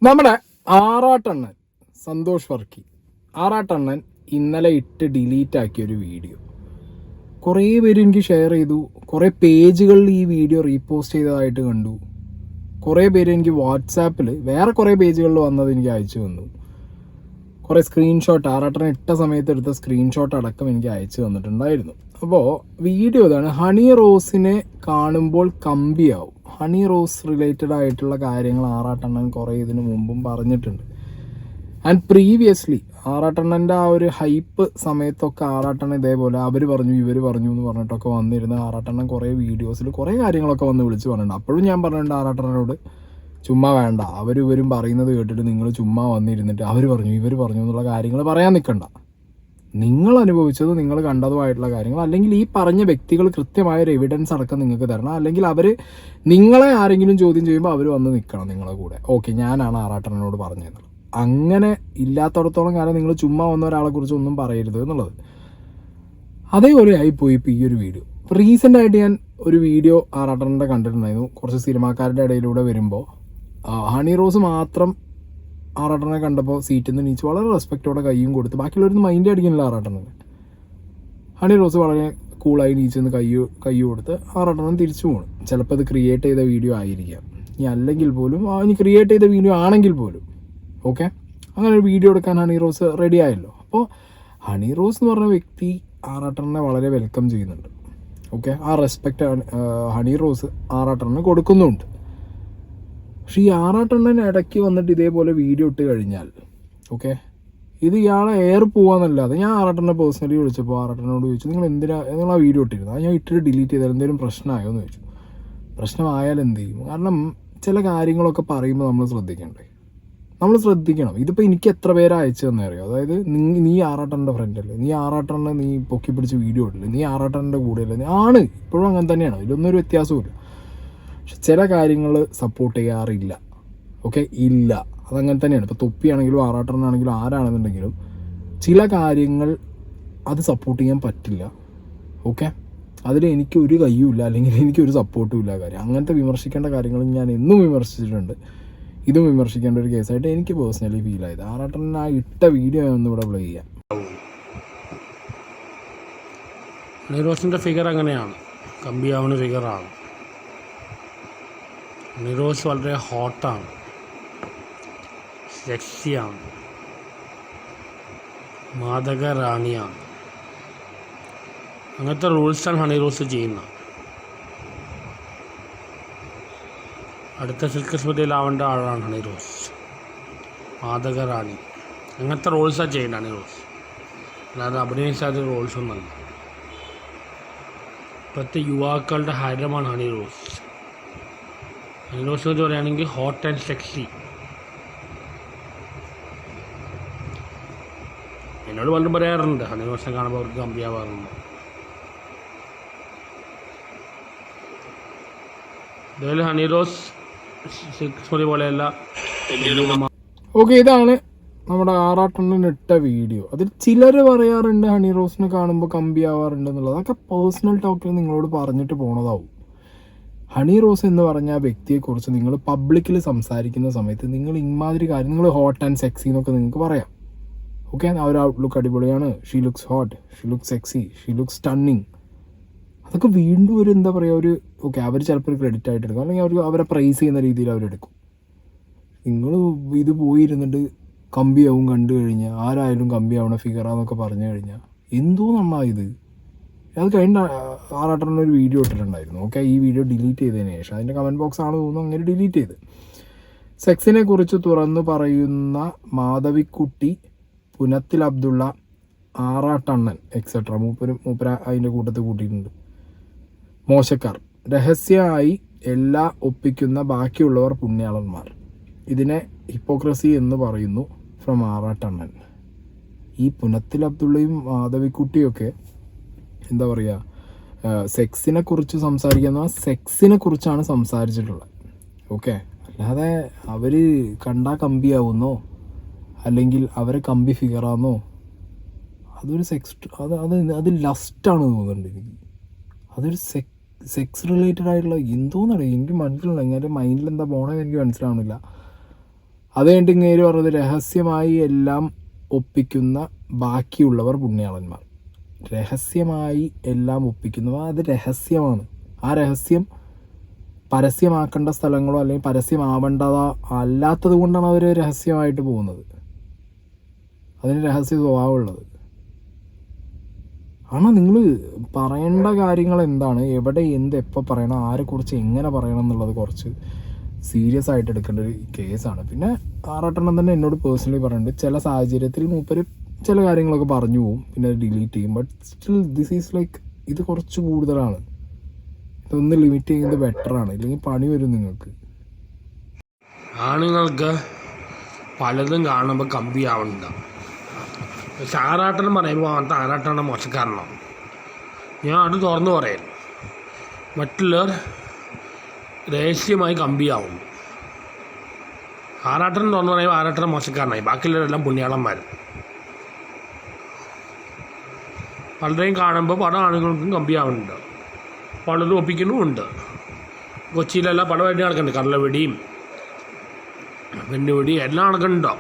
നമ്മുടെ ആറാട്ടണ്ണൻ സന്തോഷ് വർക്കി ആറാട്ടണ്ണൻ ഇന്നലെ ഇട്ട് ഡിലീറ്റ് ആക്കിയൊരു വീഡിയോ കുറേ പേര് എനിക്ക് ഷെയർ ചെയ്തു. കുറേ പേജുകളിൽ ഈ വീഡിയോ റീപോസ്റ്റ് ചെയ്തതായിട്ട് കണ്ടു. കുറേ പേര് എനിക്ക് വാട്സാപ്പിൽ വേറെ കുറേ പേജുകളിൽ വന്നത് എനിക്ക് അയച്ചു തന്നു. കുറേ സ്ക്രീൻഷോട്ട് ആറാട്ടണ്ണൻ ഇട്ട സമയത്ത് എടുത്ത സ്ക്രീൻഷോട്ട് അടക്കം എനിക്ക് അയച്ചു തന്നിട്ടുണ്ടായിരുന്നു. അപ്പോൾ വീഡിയോ ഇതാണ്: ഹണി റോസിനെ കാണുമ്പോൾ കമ്പിയാവും. ഹണി റോസ് റിലേറ്റഡ് ആയിട്ടുള്ള കാര്യങ്ങൾ ആറാട്ടണ്ണൻ കുറേ ഇതിനു മുമ്പും പറഞ്ഞിട്ടുണ്ട്. ആൻഡ് പ്രീവിയസ്ലി ആറാട്ടണ്ണൻ്റെ ആ ഒരു ഹൈപ്പ് സമയത്തൊക്കെ ആറാട്ടണ്ണൻ ഇതേപോലെ അവർ പറഞ്ഞു ഇവർ പറഞ്ഞു എന്ന് പറഞ്ഞിട്ടൊക്കെ വന്നിരുന്ന ആറാട്ടണ്ണൻ കുറേ വീഡിയോസിൽ കുറേ കാര്യങ്ങളൊക്കെ വന്ന് വിളിച്ച് പറഞ്ഞിട്ടുണ്ട്. അപ്പോഴും ഞാൻ പറഞ്ഞിട്ടുണ്ട് ആറാട്ടണ്ണനോട്, ചുമ്മാ വേണ്ട, അവരും പറയുന്നത് കേട്ടിട്ട് നിങ്ങൾ ചുമ്മാ വന്നിരുന്നിട്ട് അവർ പറഞ്ഞു ഇവർ പറഞ്ഞു എന്നുള്ള കാര്യങ്ങൾ പറയാൻ നിൽക്കണ്ട. നിങ്ങൾ അനുഭവിച്ചതും നിങ്ങൾ കണ്ടതുമായിട്ടുള്ള കാര്യങ്ങൾ, അല്ലെങ്കിൽ ഈ പറഞ്ഞ വ്യക്തികൾ കൃത്യമായൊരു എവിഡൻസ് അടക്കം നിങ്ങൾക്ക് തരണം. അല്ലെങ്കിൽ അവർ നിങ്ങളെ ആരെങ്കിലും ചോദ്യം ചെയ്യുമ്പോൾ അവർ വന്ന് നിൽക്കണം നിങ്ങളെ കൂടെ. ഓക്കെ, ഞാനാണ് ആറാട്ടണ്ണനോട് പറഞ്ഞത്. അങ്ങനെ ഇല്ലാത്തടത്തോളം കാലം നിങ്ങൾ ചുമ്മാ വന്ന ഒരാളെ കുറിച്ച് ഒന്നും പറയരുത് എന്നുള്ളത്. അതേപോലെ ആയിപ്പോയി ഇപ്പോൾ ഈ ഒരു വീഡിയോ. റീസെൻ്റ് ആയിട്ട് ഞാൻ ഒരു വീഡിയോ ആറാട്ടണ്ണൻ്റെ കണ്ടിട്ടുണ്ടായിരുന്നു. കുറച്ച് സിനിമാക്കാരുടെ ഇടയിലൂടെ വരുമ്പോൾ ഹണി റോസ് മാത്രം ആറാട്ടണ്ണനെ കണ്ടപ്പോൾ സീറ്റിൽ നിന്ന് നീച്ച് വളരെ റെസ്പെക്റ്റോടെ കയ്യും കൊടുത്ത് ബാക്കിയുള്ളവരൊന്നും മൈൻഡ് അടിക്കുന്നില്ല ആറാട്ടണ്ണനെ. ഹണി റോസ് വളരെ കൂളായി നീച്ചെന്ന് കൈ കൊടുത്ത് ആറാട്ടണ്ണൻ തിരിച്ചു പോകണം. ചിലപ്പോൾ അത് ക്രിയേറ്റ് ചെയ്ത വീഡിയോ ആയിരിക്കാം, ഇനി അല്ലെങ്കിൽ പോലും ഇനി ക്രിയേറ്റ് ചെയ്ത വീഡിയോ ആണെങ്കിൽ പോലും ഓക്കെ, അങ്ങനെ ഒരു വീഡിയോ എടുക്കാൻ ഹണി റോസ് റെഡി ആയല്ലോ. അപ്പോൾ ഹണി റോസ് എന്ന് പറഞ്ഞ വ്യക്തി ആറാട്ടണ്ണനെ വളരെ വെൽക്കം ചെയ്യുന്നുണ്ട്. ഓക്കെ, ആ റെസ്പെക്റ്റ് ഹണി റോസ് ആറാട്ടണ്ണന് കൊടുക്കുന്നുണ്ട്. പക്ഷേ ഈ ആറാട്ടണ്ണൻ ഇടയ്ക്ക് വന്നിട്ട് ഇതേപോലെ വീഡിയോ ഇട്ട് കഴിഞ്ഞാൽ ഓക്കെ, ഇത് ഇയാളെ എയർ പോകാന്നല്ലാതെ, ഞാൻ ആറാട്ടണ്ണനെ പേഴ്സണലി വിളിച്ചപ്പോൾ ആറാട്ടണ്ണനോട് ചോദിച്ചു നിങ്ങൾ ആ വീഡിയോ ഇട്ടിരുന്നു, അത് ഞാൻ ഇട്ടിട്ട് ഡിലീറ്റ് ചെയ്താൽ എന്തെങ്കിലും പ്രശ്നമായോ എന്ന് ചോദിച്ചു. പ്രശ്നമായാൽ എന്ത് ചെയ്യും? കാരണം ചില കാര്യങ്ങളൊക്കെ പറയുമ്പോൾ നമ്മൾ ശ്രദ്ധിക്കണം. ഇതിപ്പോൾ എനിക്ക് എത്ര പേരെ അയച്ചു തന്നെ അറിയാം. അതായത് നീ ആറാട്ടണ്ണൻ്റെ ഫ്രണ്ടല്ലേ, നീ ആറാട്ടണ്ണനെ നീ പൊക്കി പിടിച്ച് വീഡിയോ ഇട്ടില്ലേ, നീ ആറാട്ടണ്ണൻ്റെ കൂടെയല്ലേ, ആണ് ഇപ്പോഴും അങ്ങനെ തന്നെയാണ്, ഇതിലൊന്നും ഒരു വ്യത്യാസവുമില്ല. പക്ഷെ ചില കാര്യങ്ങൾ സപ്പോർട്ട് ചെയ്യാറില്ല. ഓക്കെ, ഇല്ല, അതങ്ങനെ തന്നെയാണ്. ഇപ്പോൾ തൊപ്പിയാണെങ്കിലും ആറാട്ടണ്ണനാണെങ്കിലും ആരാണെന്നുണ്ടെങ്കിലും ചില കാര്യങ്ങൾ അത് സപ്പോർട്ട് ചെയ്യാൻ പറ്റില്ല. ഓക്കെ, അതിൽ എനിക്കൊരു കയ്യുമില്ല, അല്ലെങ്കിൽ എനിക്കൊരു സപ്പോർട്ടും ഇല്ല. കാര്യം അങ്ങനത്തെ വിമർശിക്കേണ്ട കാര്യങ്ങൾ ഞാൻ എന്നും വിമർശിച്ചിട്ടുണ്ട്. ഇതും വിമർശിക്കേണ്ട ഒരു കേസായിട്ട് എനിക്ക് പേഴ്സണലി ഫീൽ ആയത്. ആറാട്ടണ്ണൻ ആ ഇട്ട വീഡിയോ ഒന്നിവിടെ പ്ലേ ചെയ്യാം. ഹണി റോസിൻ്റെ ഫിഗർ അങ്ങനെയാണ്, കമ്പിയാവുന്ന ഫിഗറാണ്. ഹണി റോസ് വളരെ ഹോട്ടാണ്, സെക്സിയാണ്, മാദക റാണിയാണ്. അങ്ങനത്തെ റൂൾസാണ് ഹണി റോസ് ചെയ്യുന്നത്. അടുത്ത സിൽക്ക് സ്മിതയിലാവേണ്ട ആളാണ് ഹണി റോസ്, മാദക റാണി. അങ്ങനത്തെ റോൾസാണ് ചെയ്യുന്നത് ഹണി റോസ്, അല്ലാതെ അഭിനയിച്ചാത്ത റോൾസൊന്നല്ല. ഇപ്പോഴത്തെ യുവാക്കളുടെ ഹരമാണ് ഹണി റോസ്. ഹണി റോസ് എന്ന് പറയുകയാണെങ്കിൽ ഹോട്ട് ആൻഡ് സെക്സി. എന്നോട് പലരും പറയാറുണ്ട് ഹണി റോസിനെ കാണുമ്പോൾ അവർക്ക് കമ്പിയാവാറുണ്ട്. ഇതുപോലെ ഹണി റോസ് സിൽക്ക് സ്മിത പോലെയല്ല. ഓക്കെ, ഇതാണ് നമ്മുടെ ആറാട്ടണ്ണൻ ഇട്ട വീഡിയോ. അതിൽ ചിലർ പറയാറുണ്ട് ഹണി റോസിനെ കാണുമ്പോൾ കമ്പിയാവാറുണ്ട് എന്നുള്ളത്. അതൊക്കെ പേഴ്സണൽ ടോക്കിൽ നിങ്ങളോട് പറഞ്ഞിട്ട് പോണതാവും. ഹണി റോസ് എന്ന് പറഞ്ഞ ആ വ്യക്തിയെക്കുറിച്ച് നിങ്ങൾ പബ്ലിക്കിൽ സംസാരിക്കുന്ന സമയത്ത് നിങ്ങൾ ഇമാതിരി കാര്യം, നിങ്ങൾ ഹോട്ട് ആൻഡ് സെക്സി എന്നൊക്കെ നിങ്ങൾക്ക് പറയാം. ഓക്കെ, ആ ഒരു ഔട്ട്ലുക്ക് അടിപൊളിയാണ്, she looks hot, she looks sexy, she looks stunning. അതൊക്കെ വീണ്ടും ഒരു എന്താ പറയുക, ഒരു ഓക്കെ, അവർ ചിലപ്പോൾ ഒരു ക്രെഡിറ്റ് ആയിട്ട് എടുക്കും, അല്ലെങ്കിൽ അവരെ പ്രൈസ് ചെയ്യുന്ന രീതിയിൽ അവരെടുക്കും. നിങ്ങൾ ഇത് പോയിരുന്നിട്ട് കമ്പിയാവും കണ്ടു കഴിഞ്ഞാൽ, ആരായാലും കമ്പിയാവണ ഫിഗറാന്നൊക്കെ പറഞ്ഞു കഴിഞ്ഞാൽ എന്തോ നന്നായത്. അത് കഴിഞ്ഞ ആറാട്ടണ്ണൻ ഒരു വീഡിയോ ഇട്ടിട്ടുണ്ടായിരുന്നു. ഓക്കെ, ഈ വീഡിയോ ഡിലീറ്റ് ചെയ്തതിന് ശേഷം അതിൻ്റെ കമൻറ്റ് ബോക്സ് ആണ് തോന്നുന്നു അങ്ങനെ ഡിലീറ്റ് ചെയ്ത്. സെക്സിനെ കുറിച്ച് തുറന്നു പറയുന്ന മാധവിക്കുട്ടി, പുനത്തിൽ അബ്ദുള്ള, ആറാട്ടണ്ണൻ എക്സെട്ര, മൂപ്പര അതിൻ്റെ കൂട്ടത്തിൽ കൂട്ടിയിട്ടുണ്ട്. മോശക്കാർ, രഹസ്യമായി എല്ലാം ഒപ്പിക്കുന്ന ബാക്കിയുള്ളവർ പുണ്യാളന്മാർ. ഇതിനെ ഹിപ്പോക്രസി എന്ന് പറയുന്നു ഫ്രം ആറാട്ടണ്ണൻ. ഈ പുനത്തിൽ അബ്ദുള്ളയും മാധവിക്കുട്ടിയൊക്കെ എന്താ പറയുക, സെക്സിനെ കുറിച്ച് സംസാരിക്കുന്ന സെക്സിനെ കുറിച്ചാണ് സംസാരിച്ചിട്ടുള്ളത്. ഓക്കെ, അല്ലാതെ അവർ കണ്ടാൽ കമ്പിയാവുന്നോ അല്ലെങ്കിൽ അവരെ കമ്പി ഫിഗറാന്നോ, അതൊരു അത് ലസ്റ്റാണ് തോന്നുന്നുണ്ട് എനിക്ക്. അതൊരു സെക്സ് റിലേറ്റഡ് ആയിട്ടുള്ള എന്തോന്നറിയാം, എനിക്ക് മനസ്സിലാവില്ല. എൻ്റെ മൈൻഡിൽ എന്താ പോകണമെന്ന് എനിക്ക് മനസ്സിലാവണില്ല. അത് കഴിഞ്ഞിട്ട് ഇങ്ങേര് പറഞ്ഞത് രഹസ്യമായി എല്ലാം ഒപ്പിക്കുന്ന ബാക്കിയുള്ളവർ പുണ്യാളന്മാർ. രഹസ്യമായി എല്ലാം ഒപ്പിക്കുന്നവർ അത് രഹസ്യമാണ്. ആ രഹസ്യം പരസ്യമാക്കേണ്ട സ്ഥലങ്ങളോ അല്ലെങ്കിൽ പരസ്യമാവേണ്ടതോ അല്ലാത്തത് കൊണ്ടാണ് അവർ രഹസ്യമായിട്ട് പോകുന്നത്. അതിന് രഹസ്യ സ്വഭാവമുള്ളത് ആണ്. നിങ്ങൾ പറയേണ്ട കാര്യങ്ങൾ എന്താണ്, എവിടെ എന്ത് എപ്പോൾ പറയണം, ആരെക്കുറിച്ച് എങ്ങനെ പറയണം എന്നുള്ളത് കുറച്ച് സീരിയസ് ആയിട്ട് എടുക്കേണ്ട ഒരു കേസാണ്. പിന്നെ ആറാട്ടെണ്ണം തന്നെ എന്നോട് പേഴ്സണലി പറയുന്നുണ്ട് ചില സാഹചര്യത്തിൽ മൂപ്പര് ചില കാര്യങ്ങളൊക്കെ പറഞ്ഞു പോവും, പിന്നെ ഡിലീറ്റ് ചെയ്യും. But still this is like ഇത് കുറച്ച് കൂടുതലാണ്. ഇതൊന്ന് ലിമിറ്റ് ചെയ്യുന്നത് ബെറ്ററാണ്, ഇല്ലെങ്കിൽ പണി വരും നിങ്ങൾക്ക്. ആണുങ്ങൾക്ക് പലതും കാണുമ്പോൾ കമ്പിയാവുന്നുണ്ട്. പക്ഷെ ആറാട്ടനം പറയുമ്പോൾ അങ്ങനത്തെ ആറാട്ടെണ്ണം മോശക്കാരനാണ്. ഞാൻ അത് തുറന്നു പറയാൻ മറ്റുള്ളവർ രഹസ്യമായി കമ്പിയാവും. ആറാട്ടൻ തുറന്നു പറയുമ്പോൾ ആറാട്ടനം മോശക്കാരനായി, ബാക്കിയുള്ളവരെല്ലാം പുണ്യാളന്മാർ. പലരെയും കാണുമ്പോൾ പല ആളുകൾക്കും കമ്പിയാവുന്നുണ്ട്, പലതും ഒപ്പിക്കുന്നുമുണ്ട്. കൊച്ചിയിലെല്ലാം പല വെടി നടക്കുന്നുണ്ട്, കടലവെടിയും വെണ്ണുവെടിയും എല്ലാം നടക്കുന്നുണ്ടോ.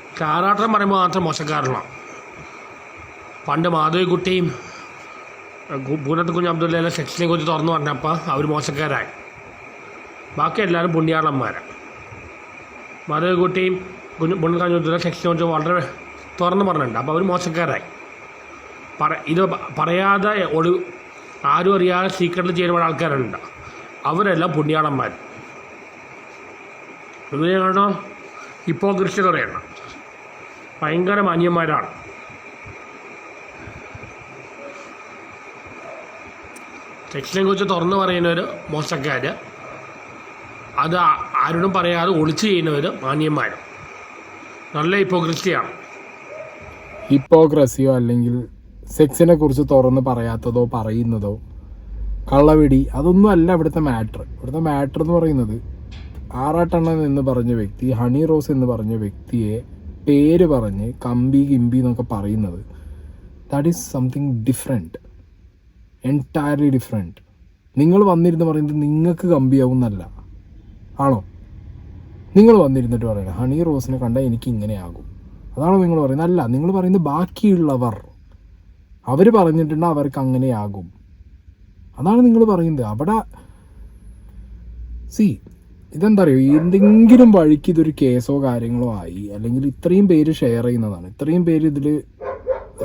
പക്ഷെ ആറാട്ടൻ പറയുമ്പോൾ മാത്രം മോശക്കാരനാണ്. പണ്ട് മാധവിക്കുട്ടിയും പൂനത്ത് കുഞ്ഞ് അബ്ദുള്ളയെല്ലാം സെക്സിനെ കുറിച്ച് തുറന്നു പറഞ്ഞപ്പോൾ അവർ മോശക്കാരായി, ബാക്കി എല്ലാവരും പുണ്യാളന്മാരാണ്. മാധവിക്കുട്ടിയും പുണ്ണക്കാഞ്ഞുള്ള സെക്സിനെ കുറിച്ച് വളരെ തുറന്നു പറഞ്ഞിട്ടുണ്ട്, അപ്പോൾ അവർ മോശക്കാരായി. ഇത് പറയാതെ ആരും അറിയാതെ സീക്രട്ടിൽ ചെയ്യുന്ന ആൾക്കാരുണ്ട്, അവരെല്ലാം പുണ്യാളന്മാർ. ഇതിനെയാണോ ഹിപ്പോക്രസി എന്ന് പറയണം. ഭയങ്കര മാന്യന്മാരാണ്. സെക്സിനെ കുറിച്ച് തുറന്നു പറയുന്നവർ മോശക്കാർ, അത് ആരോടും പറയാതെ ഒളിച്ചു ചെയ്യുന്നവർ മാന്യന്മാർ. നല്ല ഹിപ്പോക്രസിയാണ്. ഹിപ്പോക്രസിയോ അല്ലെങ്കിൽ സെക്സിനെ കുറിച്ച് തുറന്ന് പറയാത്തതോ പറയുന്നതോ കള്ളവെടി അതൊന്നും അല്ല ഇവിടുത്തെ മാറ്റർ. ഇവിടുത്തെ മാറ്റർ എന്ന് പറയുന്നത് ആറാട്ടെണ്ണൻ എന്ന് പറഞ്ഞ വ്യക്തി, ഹണി റോസ് എന്ന് പറഞ്ഞ വ്യക്തിയെ പേര് പറഞ്ഞ് കമ്പി കിമ്പി എന്നൊക്കെ പറയുന്നത്, that is something different, entirely different. നിങ്ങൾ വന്നിരുന്ന് പറയുന്നത് നിങ്ങൾക്ക് കമ്പിയാവും എന്നല്ല, ആണോ? നിങ്ങൾ വന്നിരുന്നിട്ട് പറയണം ഹണി റോസിനെ കണ്ടാൽ എനിക്ക് ഇങ്ങനെയാകും, അതാണോ നിങ്ങൾ പറയുന്നത്? അല്ല, നിങ്ങൾ പറയുന്നത് ബാക്കിയുള്ളവർ അവർ പറഞ്ഞിട്ടുണ്ട് അവർക്ക് അങ്ങനെയാകും, അതാണ് നിങ്ങൾ പറയുന്നത്. അവിടെ ഇതെന്താ പറയുക, എന്തെങ്കിലും വഴിക്ക് ഇതൊരു കേസോ കാര്യങ്ങളോ ആയി, അല്ലെങ്കിൽ ഇത്രയും പേര് ഷെയർ ചെയ്യുന്നതാണ്, ഇത്രയും പേര് ഇതിൽ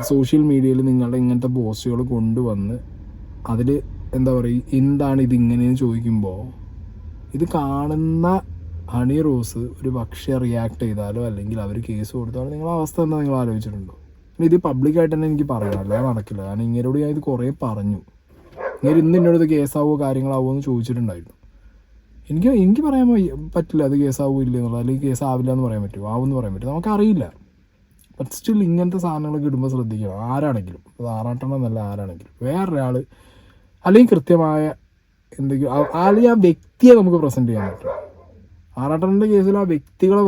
സോഷ്യൽ മീഡിയയിൽ നിങ്ങളുടെ ഇങ്ങനത്തെ പോസ്റ്റുകൾ കൊണ്ടുവന്ന് അതിൽ എന്താ പറയുക എന്താണ് ഇതിങ്ങനെയെന്ന് ചോദിക്കുമ്പോൾ ഇത് കാണുന്ന ഹണി റോസ് ഒരു പക്ഷേ റിയാക്ട് ചെയ്താലോ അല്ലെങ്കിൽ അവർ കേസ് കൊടുത്താലോ നിങ്ങളുടെ അവസ്ഥ എന്താ നിങ്ങൾ ആലോചിച്ചിട്ടുണ്ടോ? ഇത് പബ്ലിക്കായിട്ട് തന്നെ എനിക്ക് പറയാം, അല്ലാതെ നടക്കില്ല. കാരണം ഇങ്ങനോട് ഞാൻ ഇത് കുറേ പറഞ്ഞു, ഇങ്ങനെ ഇന്ന് എന്നോട് ഇത് കേസാവോ കാര്യങ്ങളാവോ എന്ന് ചോദിച്ചിട്ടുണ്ടായിരുന്നു. എനിക്ക് പറയാൻ പറ്റില്ല അത് കേസാവോ ഇല്ല എന്നുള്ളത്, അല്ലെങ്കിൽ കേസ് ആവില്ല എന്ന് പറയാൻ പറ്റുമോ, ആവുമെന്ന് പറയാൻ പറ്റും, നമുക്കറിയില്ല. ബട്ട് സ്റ്റിൽ ഇങ്ങനത്തെ സാധനങ്ങളൊക്കെ ഇടുമ്പോൾ ശ്രദ്ധിക്കണം. ആരാണെങ്കിലും, അത് ആറാട്ടെണ്ണം എന്നല്ല, ആരാണെങ്കിലും വേറൊരാൾ അല്ലെങ്കിൽ കൃത്യമായ എന്തെങ്കിലും അല്ലെങ്കിൽ ആ വ്യക്തിയെ നമുക്ക് പ്രസൻറ്റ് ചെയ്യാൻ പറ്റും. ആറാട്ടെണ്ണൻ്റെ കേസിൽ ആ വ്യക്തികളെ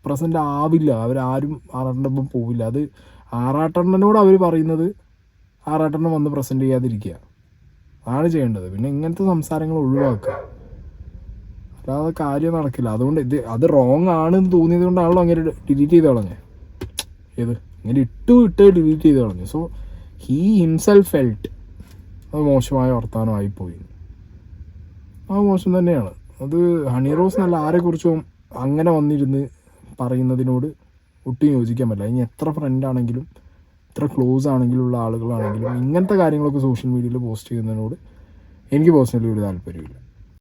പ്രസൻറ്റ് ആവില്ല, അവരാരും ആറാട്ടെണ്ണൻ്റെ ഒപ്പം പോവില്ല. അത് ആറാട്ടെണ്ണനോട് അവർ പറയുന്നത് ആറാട്ടെണ്ണം വന്ന് പ്രസൻറ്റ് ചെയ്യാതിരിക്കുക, അതാണ് ചെയ്യേണ്ടത്. പിന്നെ ഇങ്ങനത്തെ സംസാരങ്ങൾ ഒഴിവാക്കുക, അല്ലാതെ കാര്യം നടക്കില്ല. അതുകൊണ്ട് അത് റോങ് ആണെന്ന് തോന്നിയത് കൊണ്ടാണല്ലോ അങ്ങനെ ഡിലീറ്റ് ചെയ്ത് കളഞ്ഞത്. ഇങ്ങനെ ഇട്ട് ഡിലീറ്റ് ചെയ്ത് കളഞ്ഞു. സോ ഹീ ഹിംസെൽഫ് ഫെൽറ്റ് അത് മോശമായ വർത്തമാനമായിപ്പോയി, അത് മോശം തന്നെയാണ്. അത് ഹണി റോസ് എന്നല്ല ആരെക്കുറിച്ചും അങ്ങനെ വന്നിരുന്ന് പറയുന്നതിനോട് ഒട്ടും യോജിക്കാൻ പറ്റില്ല. ഇനി എത്ര ഫ്രണ്ടാണെങ്കിലും എത്ര ക്ലോസ് ആണെങ്കിലും ഉള്ള ആളുകളാണെങ്കിലും ഇങ്ങനത്തെ കാര്യങ്ങളൊക്കെ സോഷ്യൽ മീഡിയയിൽ പോസ്റ്റ് ചെയ്യുന്നതിനോട് എനിക്ക് പേഴ്സണലി ഒരു താല്പര്യമില്ല.